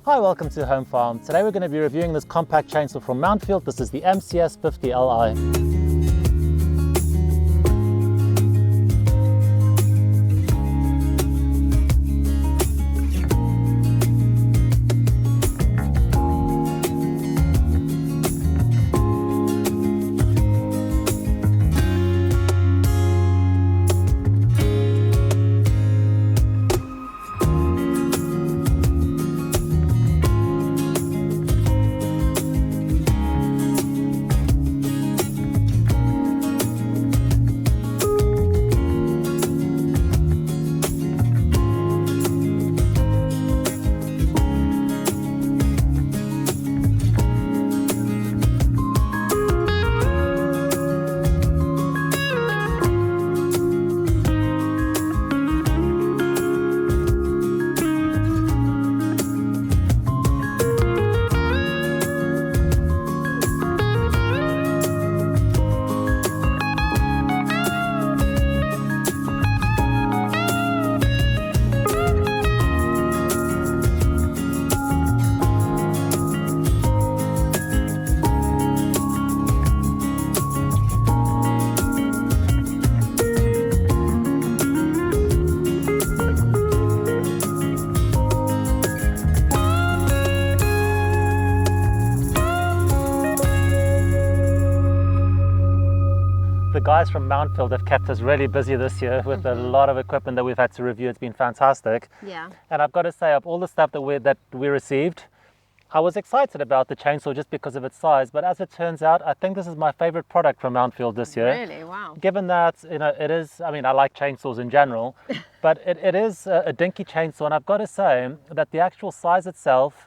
Hi, welcome to Home Farm. Today we're going to be reviewing this compact chainsaw from Mountfield. This is the MCS 50Li. The guys from Mountfield have kept us really busy this year with a lot of equipment that we've had to review. It's been fantastic. Yeah. And I've got to say, of all the stuff that we received, I was excited about the chainsaw just because of its size. But as it turns out, I think this is my favorite product from Mountfield this year. Really? Wow. Given that, it is, I mean, I like chainsaws in general, but it is a dinky chainsaw. And I've got to say that the actual size itself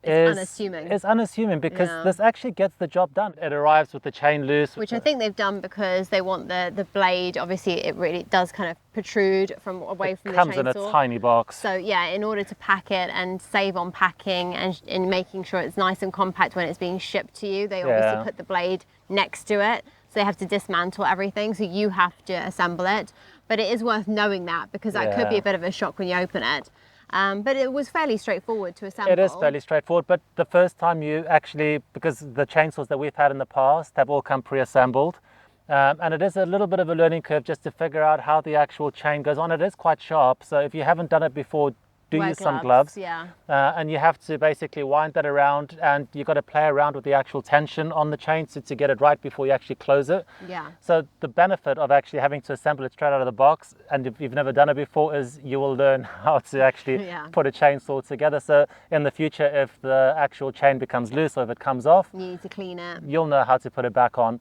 is unassuming because this actually gets the job done. It arrives with the chain loose. Which I think they've done because they want the blade, obviously it really does kind of protrude away from the chainsaw. It comes in a tiny box. So yeah, in order to pack it and save on packing and in making sure it's nice and compact when it's being shipped to you, they obviously put the blade next to it. So they have to dismantle everything, so you have to assemble it. But it is worth knowing that because that could be a bit of a shock when you open it. But it was fairly straightforward to assemble. It is fairly straightforward, but the first time you actually, because the chainsaws that we've had in the past have all come pre-assembled, and it is a little bit of a learning curve just to figure out how the actual chain goes on. It is quite sharp, so if you haven't done it before, use some gloves. Yeah. And you have to basically wind that around, and you've got to play around with the actual tension on the chain to get it right before you actually close it. Yeah. So the benefit of actually having to assemble it straight out of the box, and if you've never done it before, is you will learn how to actually put a chainsaw together. So in the future, if the actual chain becomes loose or if it comes off, you need to clean it. You'll know how to put it back on.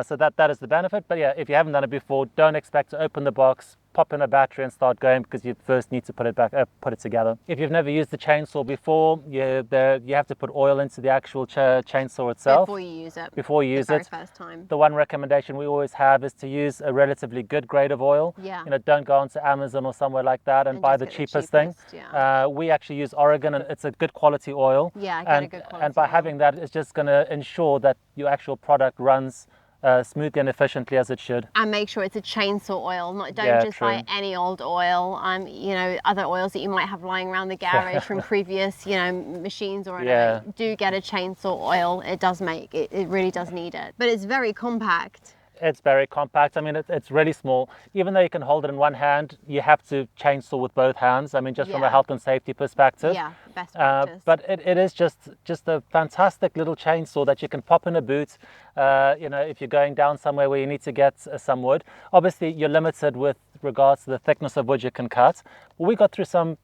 So that is the benefit. But yeah, if you haven't done it before, don't expect to open the box, pop in a battery and start going, because you first need to put it together. If you've never used the chainsaw before, you have to put oil into the actual chainsaw itself. Before you use it. Before you use it. First time. The one recommendation we always have is to use a relatively good grade of oil. Yeah. Don't go onto Amazon or somewhere like that and buy the cheapest thing. Yeah. We actually use Oregon, and it's a good quality oil. Yeah, I get a good quality and by oil. having that, it's just going to ensure that your actual product runs smoothly and efficiently as it should. And make sure it's a chainsaw oil. Don't just buy any old oil. Other oils that you might have lying around the garage from previous, machines or whatever. Do get a chainsaw oil. It really does need it. But it's very compact. It's very compact. I mean, it's really small. Even though you can hold it in one hand, you have to chainsaw with both hands. I mean, just from a health and safety perspective. Yeah, best practice. But it is just a fantastic little chainsaw that you can pop in a boot. If you're going down somewhere where you need to get some wood. Obviously, you're limited with regards to the thickness of wood you can cut. We got through some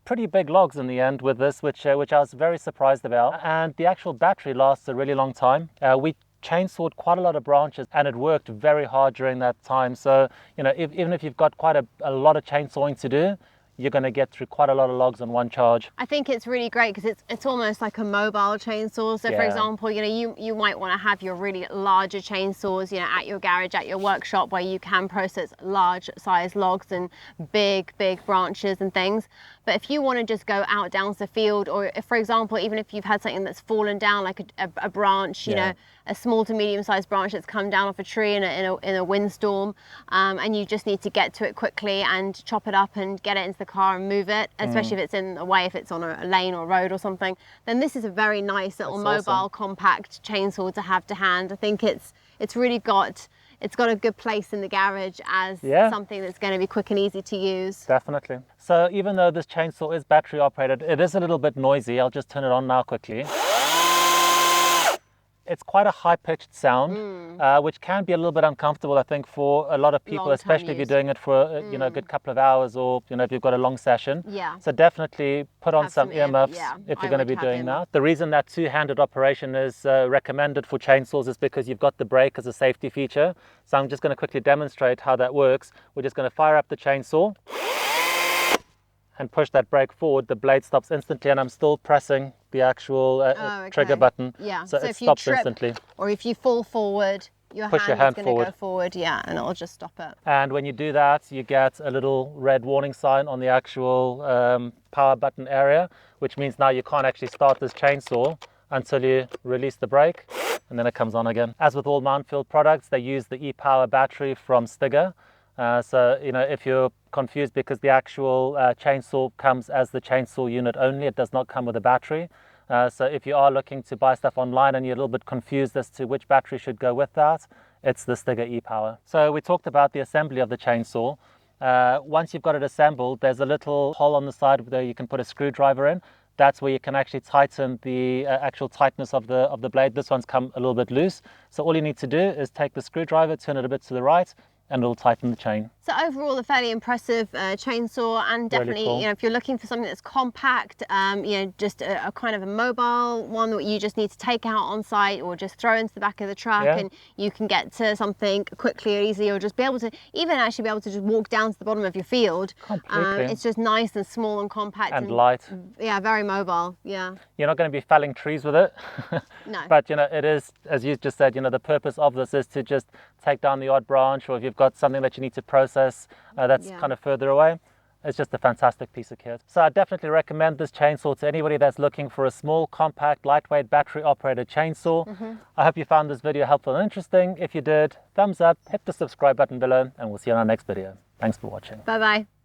pretty big logs in the end with this, which I was very surprised about. And the actual battery lasts a really long time. We chainsawed quite a lot of branches, and it worked very hard during that time. So even if you've got quite a lot of chainsawing to do, you're going to get through quite a lot of logs on one charge. I think it's really great because it's almost like a mobile chainsaw. So for example, you might want to have your really larger chainsaws, at your garage, at your workshop, where you can process large size logs and big branches and things. But if you want to just go out down the field, or if, for example, even if you've had something that's fallen down, like a branch, you know, a small to medium-sized branch that's come down off a tree in a windstorm, and you just need to get to it quickly and chop it up and get it into the car and move it, especially if it's in a way, if it's on a lane or road or something, then this is a very nice little mobile, compact chainsaw to have to hand. I think it's really got a good place in the garage as something that's going to be quick and easy to use. Definitely. So even though this chainsaw is battery operated, it is a little bit noisy. I'll just turn it on now quickly. It's quite a high-pitched sound, which can be a little bit uncomfortable, I think, for a lot of people, especially if you're doing it for you know, a good couple of hours, or you know, if you've got a long session. Yeah. So definitely put on some earmuffs if you're going to be doing that. The reason that two-handed operation is recommended for chainsaws is because you've got the brake as a safety feature. So I'm just going to quickly demonstrate how that works. We're just going to fire up the chainsaw and push that brake forward. The blade stops instantly, and I'm still pressing the actual trigger button. Yeah. So it if stops you trip, instantly. Or if you fall forward, push your hand is going forward. to go forward, and it'll just stop it. And when you do that, you get a little red warning sign on the actual power button area, which means now you can't actually start this chainsaw until you release the brake, and then it comes on again. As with all Mountfield products, they use the e-power battery from Stiga. So, you know, if you're confused, because the actual chainsaw comes as the chainsaw unit only, it does not come with a battery. So if you are looking to buy stuff online and you're a little bit confused as to which battery should go with that, it's the Stiga e-power. So we talked about the assembly of the chainsaw. Once you've got it assembled, there's a little hole on the side where you can put a screwdriver in. That's where you can actually tighten the actual tightness of the blade. This one's come a little bit loose. So all you need to do is take the screwdriver, turn it a bit to the right, and it'll tighten the chain. So overall, a fairly impressive chainsaw, and definitely, really cool. You know, if you're looking for something that's compact, you know, just a kind of a mobile one that you just need to take out on site or just throw into the back of the truck, and you can get to something quickly or easily, or just be able to even actually be able to just walk down to the bottom of your field. Completely. It's just nice and small and compact and light. Yeah, very mobile. Yeah. You're not going to be felling trees with it. No. But, you know, it is, as you just said, you know, the purpose of this is to just take down the odd branch, or if you've got something that you need to process that's kind of further away. It's just a fantastic piece of kit. So I definitely recommend this chainsaw to anybody that's looking for a small, compact, lightweight, battery-operated chainsaw. I hope you found this video helpful and interesting. If you did, thumbs up, hit the subscribe button below, and we'll see you on our next video. Thanks for watching. Bye-bye.